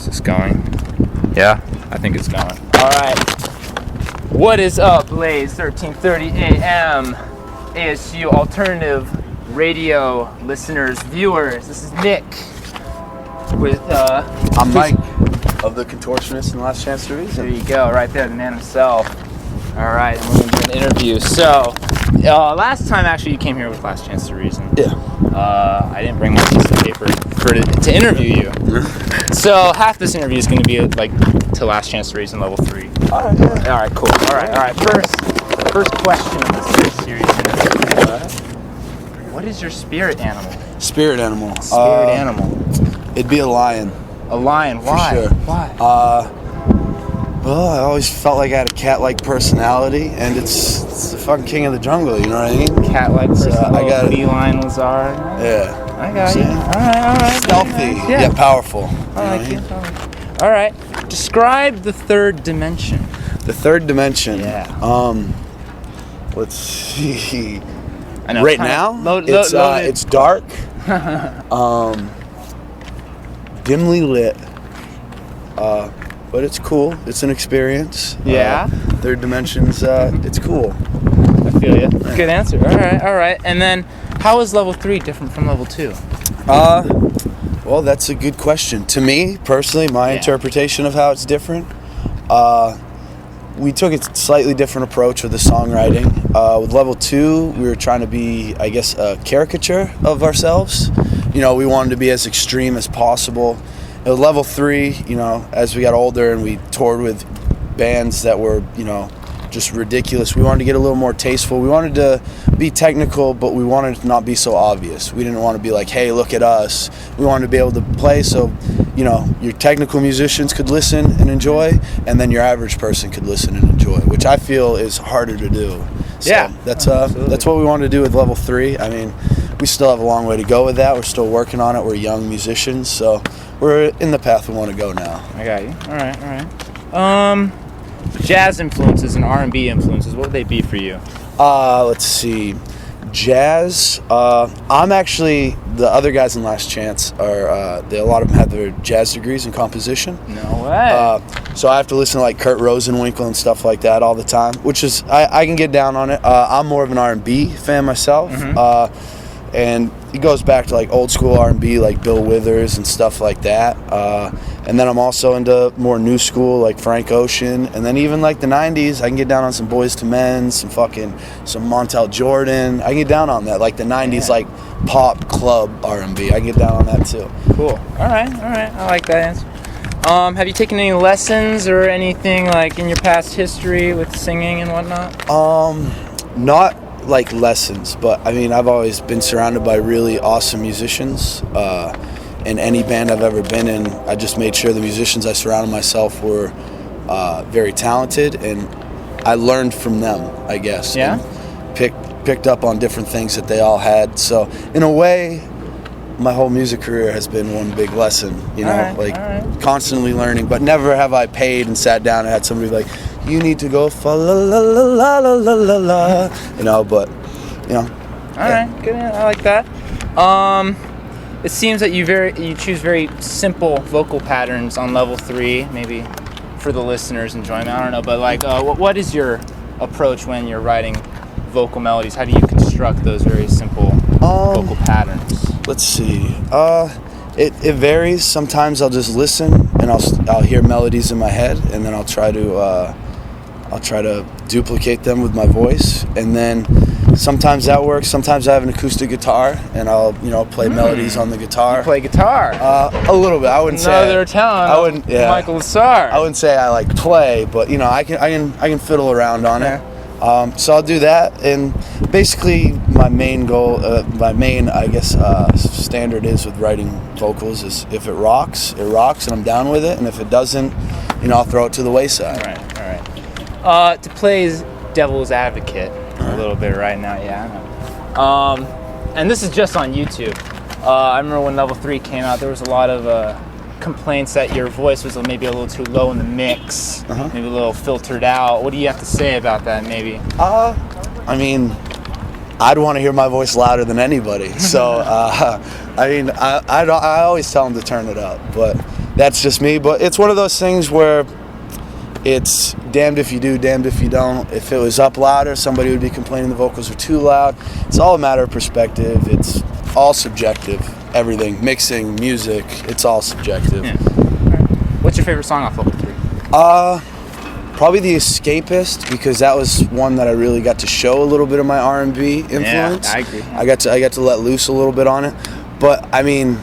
Is this going? Yeah, I think it's going. All right. What is up, Blaze? 13:30 a.m. ASU Alternative Radio listeners, viewers. This is Nick with I'm Mike of the Contortionist and Last Chance to Reason. There you go, right there, the man himself. All right, and we're gonna do an interview. So, last time actually you came here with Last Chance to Reason. Yeah. I didn't bring my piece of paper to interview you. So half this interview is gonna be like to Last Chance to Reason level 3. All right. Yeah. All right, cool. All right. First question of this series is, what is your spirit animal? Spirit animal. Spirit animal. It'd be a lion. A lion. Why? For sure. Why? Well, I always felt like I had a cat-like personality, and it's the fucking king of the jungle. You know what I mean? Cat-like personality. I got feline lizard. Yeah. I got you. All right. Stealthy, Yeah. yet powerful. I like you. All right. Describe the third dimension. The third dimension. Yeah. Let's see. I know. Right now, it's dark, dimly lit, but it's cool. It's an experience. Yeah. Third dimension's it's cool. I feel you. Good answer. All right. And then, how is level 3 different from level 2? Well, that's a good question. To me, personally, my interpretation of how it's different, we took a slightly different approach with the songwriting. With level 2, we were trying to be, I guess, a caricature of ourselves. You know, we wanted to be as extreme as possible. At level 3, you know, as we got older and we toured with bands that were, you know, just ridiculous, we wanted to get a little more tasteful. We wanted to be technical, but we wanted it to not be so obvious. We didn't want to be like, hey, look at us. We wanted to be able to play so, you know, your technical musicians could listen and enjoy, and then your average person could listen and enjoy, which I feel is harder to do. So yeah, that's what we wanted to do with level 3. I mean, we still have a long way to go with that. We're still working on it. We're young musicians, so we're in the path we want to go now. I got you. All right. Jazz influences and R&B influences, what would they be for you? Let's see. Jazz. I'm actually, the other guys in Last Chance are, a lot of them have their jazz degrees in composition. No way. So I have to listen to like Kurt Rosenwinkel and stuff like that all the time, which is, I can get down on it. I'm more of an R&B fan myself. And it goes back to like old school R&B, like Bill Withers and stuff like that. And then I'm also into more new school, like Frank Ocean. And then even like the 90s, I can get down on some Boyz II Men, some Montel Jordan. I can get down on that, like the 90s, like pop club R&B. I can get down on that too. Cool. All right. I like that answer. Have you taken any lessons or anything like in your past history with singing and whatnot? Not like lessons, but I mean, I've always been surrounded by really awesome musicians. In any band I've ever been in, I just made sure the musicians I surrounded myself were very talented, and I learned from them, I guess. Yeah. And picked up on different things that they all had. So in a way, my whole music career has been one big lesson. You know, constantly learning. But never have I paid and sat down and had somebody like, you need to go fa la la la la la la la la. You know, but you know. All right, good. I like that. It seems that you choose very simple vocal patterns on level 3, maybe for the listeners' enjoyment. I don't know, but like, what is your approach when you're writing vocal melodies? How do you construct those very simple vocal patterns? Let's see. It varies. Sometimes I'll just listen and I'll hear melodies in my head, and then I'll try to duplicate them with my voice, and then sometimes that works. Sometimes I have an acoustic guitar, and I'll play melodies on the guitar. You play guitar? A little bit. I wouldn't say. Another talent. I wouldn't. Yeah. Michael Lessard. I wouldn't say I like play, but I can fiddle around on it. So I'll do that, and basically my main goal, standard is with writing vocals is if it rocks, it rocks, and I'm down with it, and if it doesn't, I'll throw it to the wayside. All right. To play devil's advocate a little bit right now, I know. And this is just on YouTube. I remember when Level 3 came out, there was a lot of complaints that your voice was maybe a little too low in the mix, maybe a little filtered out. What do you have to say about that, maybe? I mean, I'd want to hear my voice louder than anybody. So, I mean, I always tell them to turn it up, but that's just me. But it's one of those things where it's damned if you do, damned if you don't. If it was up louder, somebody would be complaining the vocals are too loud. It's all a matter of perspective. It's all subjective. Everything, mixing, music, it's all subjective. Yeah. What's your favorite song off Level 3? Probably The Escapist, because that was one that I really got to show a little bit of my R&B influence. Yeah, I agree. I got to let loose a little bit on it. But I mean,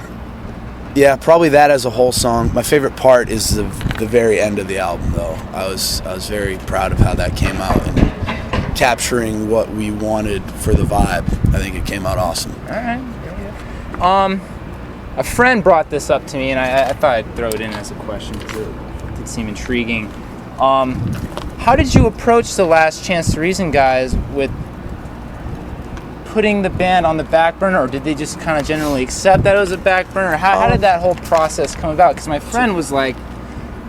yeah, probably that as a whole song. My favorite part is the very end of the album, though. I was very proud of how that came out and capturing what we wanted for the vibe. I think it came out awesome. All right. A friend brought this up to me, and I thought I'd throw it in as a question because it did seem intriguing. How did you approach the Last Chance to Reason guys with putting the band on the back burner, or did they just kind of generally accept that it was a back burner? How did that whole process come about? Because my friend was like,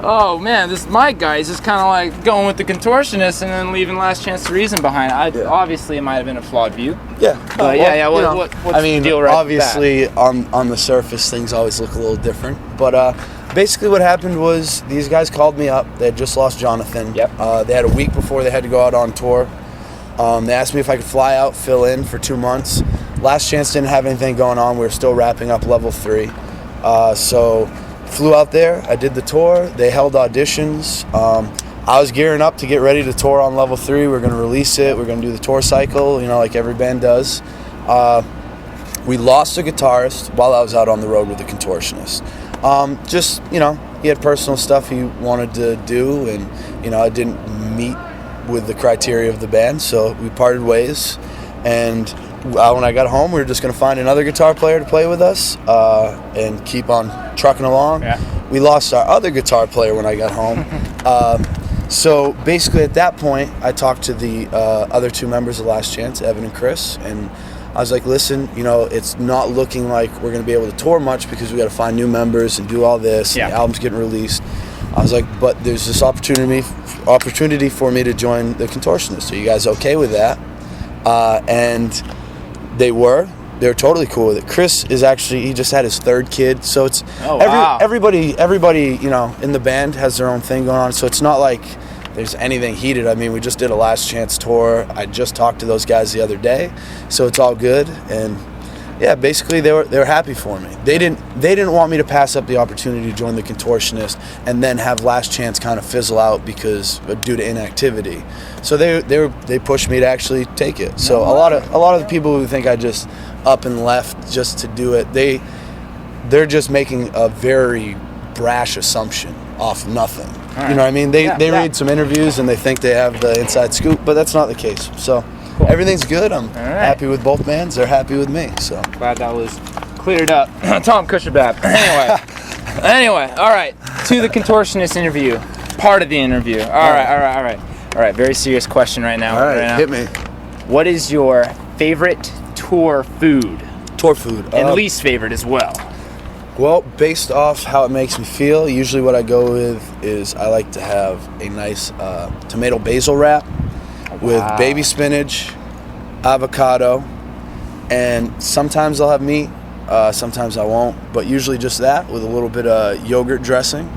oh man, this is my guy. He's just kind of like going with the Contortionist and then leaving Last Chance to Reason behind. Obviously, it might have been a flawed view. Yeah. But what's the deal right obviously, on the surface, things always look a little different. But basically what happened was these guys called me up. They had just lost Jonathan. Yep. They had a week before they had to go out on tour. They asked me if I could fly out, fill in for 2 months. Last Chance didn't have anything going on. We were still wrapping up Level 3. So flew out there. I did the tour. They held auditions. I was gearing up to get ready to tour on Level 3. We're going to release it. We're going to do the tour cycle, like every band does. We lost a guitarist while I was out on the road with the Contortionist. He had personal stuff he wanted to do, and, I didn't meet with the criteria of the band, so we parted ways. And when I got home, we were just going to find another guitar player to play with us and keep on trucking along. Yeah. We lost our other guitar player when I got home. So basically at that point, I talked to the other 2 members of Last Chance, Evan and Chris, and I was like, listen, it's not looking like we're going to be able to tour much because we got to find new members and do all this. Yeah. And the album's getting released. I was like, but there's this opportunity for me to join the Contortionist. Are you guys okay with that? And they were totally cool with it. Chris is he just had his 3rd kid, so it's everybody in the band has their own thing going on, so it's not like there's anything heated. I mean, we just did a Last Chance tour. I just talked to those guys the other day, so it's all good. And yeah, basically they were happy for me. They didn't want me to pass up the opportunity to join the Contortionist and then have Last Chance kind of fizzle out because due to inactivity. So they pushed me to actually take it. So a lot of the people who think I just up and left just to do it, they're just making a very brash assumption off nothing. Right. You know what I mean? They read some interviews and they think they have the inside scoop, but that's not the case. So cool. Everything's good. I'm happy with both bands. They're happy with me. So glad that was cleared up. Tom Kushabab. Anyway, all right. To the Contortionist interview. Part of the interview. All right. Very serious question right now. All right, hit me. What is your favorite tour food? Tour food. And least favorite as well. Well, based off how it makes me feel, usually what I go with is I like to have a nice tomato basil wrap with baby spinach, avocado, and sometimes I'll have meat, sometimes I won't, but usually just that with a little bit of yogurt dressing,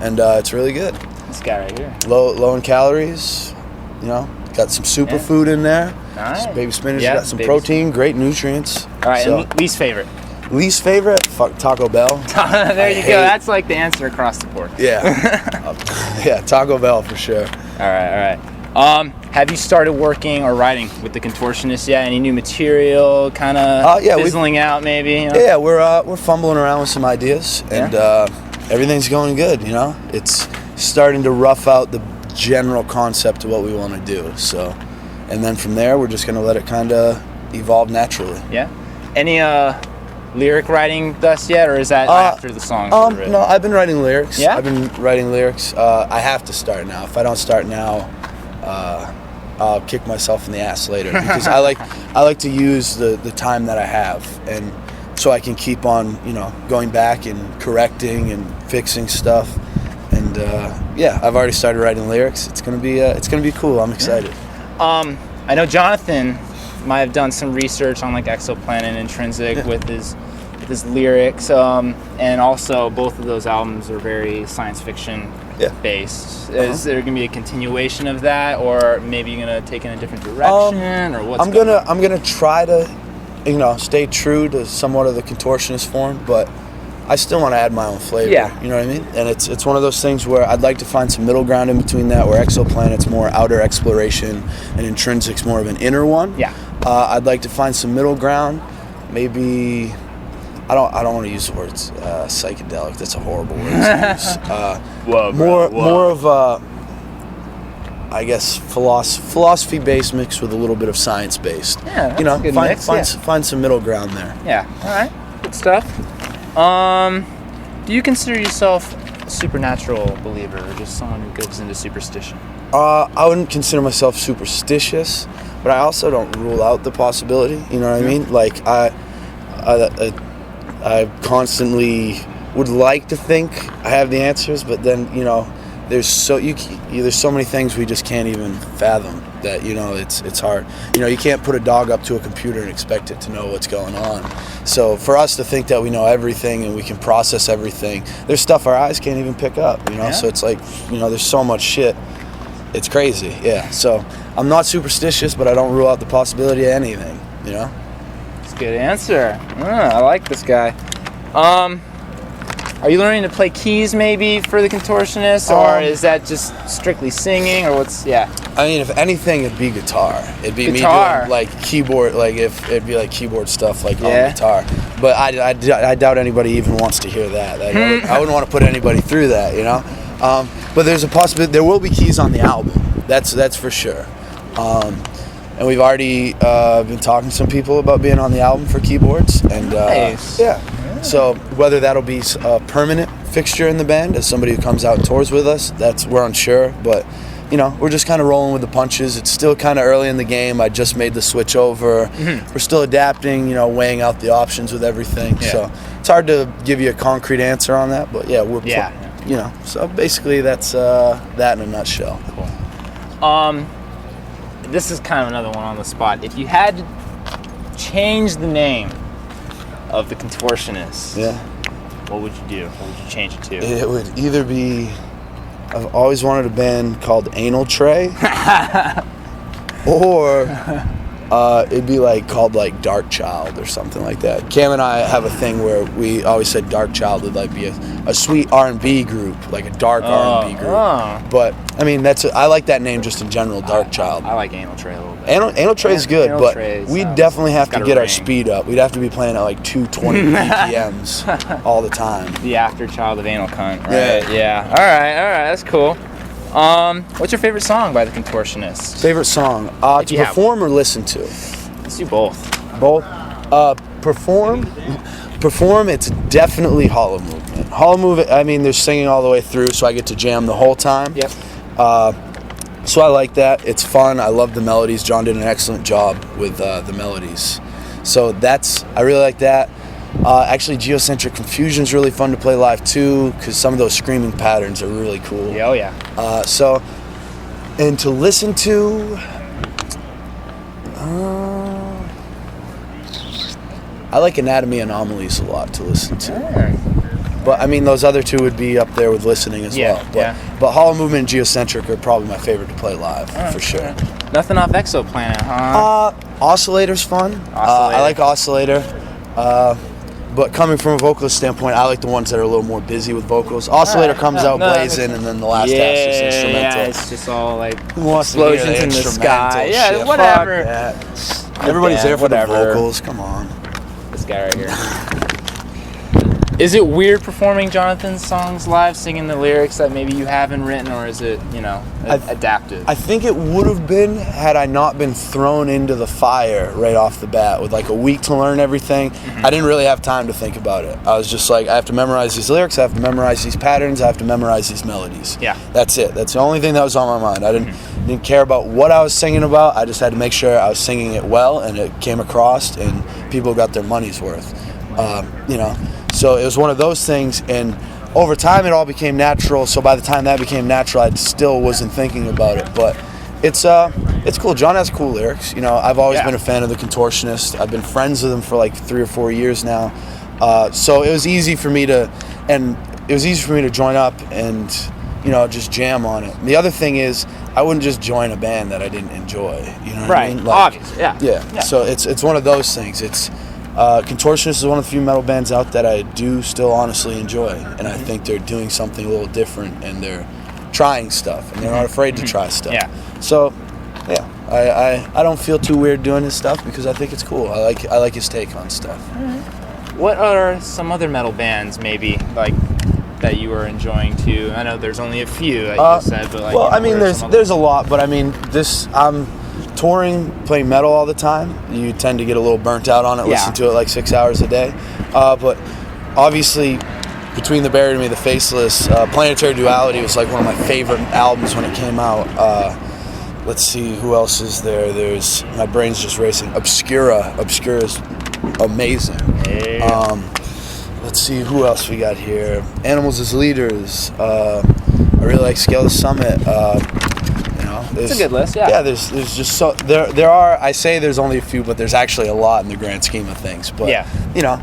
and it's really good. This guy right here. Low in calories, got some superfood in there. Nice. Some baby spinach, got some protein, great nutrients. All right, and least favorite? Least favorite? Fuck Taco Bell. There you go. That's like the answer across the board. Yeah. Yeah, Taco Bell for sure. All right. Have you started working or writing with the Contortionist yet? Any new material kind of fizzling out maybe? Yeah, we're fumbling around with some ideas, and everything's going good, It's starting to rough out the general concept of what we want to do. So, and then from there, we're just going to let it kind of evolve naturally. Yeah. Any lyric writing thus yet, or is that after the songs are written? No, I've been writing lyrics. Yeah? I've been writing lyrics. I have to start now. If I don't start now, I'll kick myself in the ass later because I like to use the time that I have, and so I can keep on going back and correcting and fixing stuff. And I've already started writing lyrics. It's gonna be cool. I'm excited. I know Jonathan might have done some research on like Exoplanet and Intrinsic with his lyrics, and also both of those albums are very science fiction based. Is there gonna be a continuation of that, or maybe you're gonna take in a different direction, or what's I'm gonna try to, stay true to somewhat of the Contortionist form, but I still want to add my own flavor. Yeah. You know what I mean? And it's one of those things where I'd like to find some middle ground in between that, where Exoplanet's more outer exploration and Intrinsic's more of an inner one. Yeah. I'd like to find some middle ground. Maybe I don't want to use the words psychedelic. That's a horrible word to use. More of a, I guess, philosophy based mixed with a little bit of science based. Yeah, that's a good mix. Find some middle ground there. Yeah. All right. Good stuff. Do you consider yourself a supernatural believer, or just someone who goes into superstition? I wouldn't consider myself superstitious, but I also don't rule out the possibility. You know what I mean? Like I constantly would like to think I have the answers, but then there's so many things we just can't even fathom that it's hard. You can't put a dog up to a computer and expect it to know what's going on. So for us to think that we know everything and we can process everything, there's stuff our eyes can't even pick up. So it's like there's so much shit. It's crazy. Yeah. So I'm not superstitious, but I don't rule out the possibility of anything. That's a good answer. I like this guy. Are you learning to play keys maybe for the Contortionist, or is that just strictly singing, or what's? Yeah. I mean, if anything, it'd be guitar. It'd be guitar. Me doing like keyboard, like if it'd be like keyboard stuff like on guitar. But I doubt anybody even wants to hear that. I wouldn't want to put anybody through that, But there's a possibility there will be keys on the album. That's for sure. And we've already been talking to some people about being on the album for keyboards, and nice. Yeah. So whether that'll be a permanent fixture in the band as somebody who comes out and tours with us, we're unsure. But we're just kind of rolling with the punches. It's still kind of early in the game. I just made the switch over. We're still adapting, weighing out the options with everything. Yeah. So it's hard to give you a concrete answer on that. But yeah, So basically that's that in a nutshell. Cool. This is kind of another one on the spot. If you had to change the name of the Contortionist, what would you do? What would you change it to? It would either be, I've always wanted a band called Anal Tray, or it'd be called Dark Child or something like that. Cam and I have a thing where we always said Dark Child would be a sweet R&B group, like a dark R&B group. But I mean, I like that name just in general, Dark Child. I like Anal Tray a little bit. Anal Tray is good, but we'd definitely have to get our speed up. We'd have to be playing at 220 BPMs all the time. The after child of Anal Cunt, right? Yeah. All right, that's cool. What's your favorite song by the Contortionist? Favorite song? To perform or listen to? Let's do both. Both? Perform, it's definitely Hollow Movement. Hollow Movement, I mean, they're singing all the way through, so I get to jam the whole time. Yep. So I like that. It's fun. I love the melodies. John did an excellent job with the melodies. So I really like that. Actually, Geocentric Confusion is really fun to play live too, because some of those screaming patterns are really cool. Yeah, oh yeah. And to listen to, I like Anatomy Anomalies a lot to listen to. But I mean, those other two would be up there with listening as well. But Hollow Movement and Geocentric are probably my favorite to play live for sure. Nothing off Exoplanet, huh? Oscillator's fun. I like Oscillator. But coming from a vocalist standpoint, I like the ones that are a little more busy with vocals. Oscillator comes out blazing, and then the last half's just instrumental. Yeah, it's just all explosions in the sky. Yeah, shit? whatever. Everybody's there for the vocals. Come on. This guy right here. Is it weird performing Jonathan's songs live, singing the lyrics that maybe you haven't written, or is it, adaptive? I think it would have been had I not been thrown into the fire right off the bat with a week to learn everything. I didn't really have time to think about it. I was just I have to memorize these lyrics, I have to memorize these patterns, I have to memorize these melodies. Yeah. That's it. That's the only thing that was on my mind. I didn't care about what I was singing about. I just had to make sure I was singing it well and it came across and people got their money's worth. So it was one of those things, and over time it all became natural. So by the time that became natural, I still wasn't thinking about it. But it's It's cool. John has cool lyrics. You know, I've always been a fan of the Contortionist. I've been friends with him for like 3 or 4 years now. So it was easy for me to join up and, you know, just jam on it. And the other thing is, I wouldn't just join a band that I didn't enjoy. You know what I mean? Like, obvious. Yeah. So it's one of those things. It's Contortionist is one of the few metal bands out that I do still honestly enjoy, and I think they're doing something a little different, and they're trying stuff, and they're not afraid to try stuff. Yeah. So, yeah, I don't feel too weird doing his stuff because I think it's cool. I like his take on stuff. What are some other metal bands maybe like that you are enjoying too? I know there's only a few that you said, but like. Well, I mean, there's a lot, but I mean, I'm touring, playing metal all the time. You tend to get a little burnt out on it. Listen to it like 6 hours a day, but obviously. Between the Buried and Me, the Faceless, Planetary Duality was like one of my favorite albums when it came out. Let's see, who else is there? There's, my brain's just racing. Obscura's amazing. Let's see, who else we got here? Animals as Leaders. I really like Scale the Summit. It's a good list, yeah. Yeah, there's just so there are. I say there's only a few, but there's actually a lot in the grand scheme of things. But you know,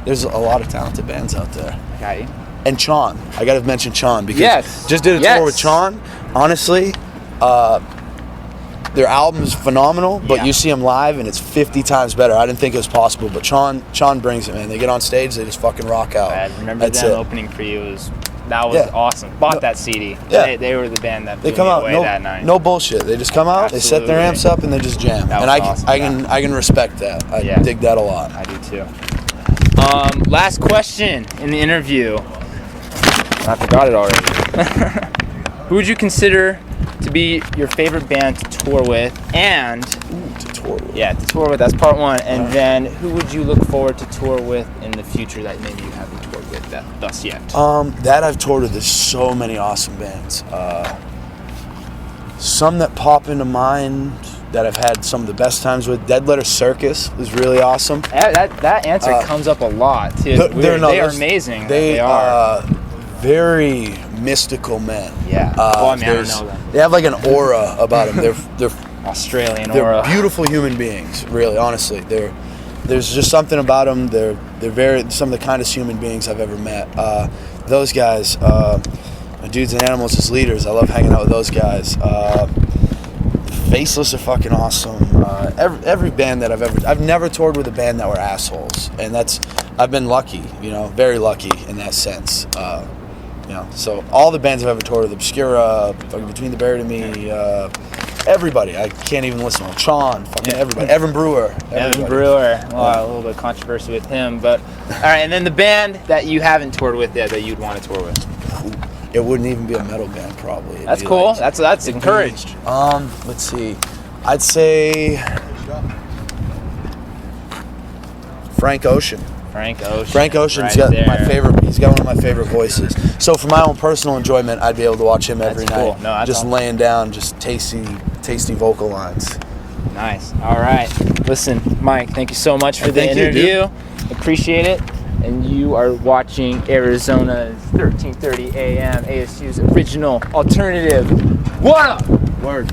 there's a lot of talented bands out there. Got you. And Chon, I got to mention Chon because just did a tour with Chon. Honestly, their album is phenomenal, but you see them live and it's 50 times better. I didn't think it was possible, but Chon brings it, man. They get on stage, they just fucking rock out. I remember them opening for you. That was awesome. Bought that CD. Yeah. They were the band that they blew come me out away that night. No bullshit. They just come out, they set their amps up, and they just jam. That and was awesome, I can respect that. I dig that a lot. I do too. Last question in the interview. I forgot it already. Who would you consider to be your favorite band to tour with? And to tour with. Yeah, to tour with. That's part one. And then who would you look forward to tour with in the future that maybe you haven't toured with thus yet? That I've toured with. There's so many awesome bands. Some that pop into mind that I've had some of the best times with. Dead Letter Circus was really awesome. That answer comes up a lot too. They are amazing. They are very mystical men. Yeah. I don't know them. They have like an aura about them. They're Australian aura. They're beautiful human beings. Really, honestly, there's just something about them. They're very some of the kindest human beings I've ever met. Those guys, Dudes and Animals as Leaders. I love hanging out with those guys. Faceless are fucking awesome. Every band that I've never toured with a band that were assholes, and I've been lucky, very lucky in that sense. So all the bands I've ever toured with, Obscura, Between the Buried and Me, everybody. I can't even listen to them. Chon, fucking everybody. Evan Brewer. Evan Brewer. Well, a little bit of controversy with him, but all right. And then the band that you haven't toured with yet that you'd want to tour with. It wouldn't even be a metal band, probably. That's cool. That's encouraged. Let's see. I'd say Frank Ocean. Frank Ocean's got my favorite. He's got one of my favorite voices. So for my own personal enjoyment, I'd be able to watch him every night. No, just awesome. Laying down, just tasty vocal lines. Nice. All right. Listen, Mike, thank you so much for the interview. Appreciate it. And you are watching Arizona's 1330 AM ASU's original alternative. What up? Word.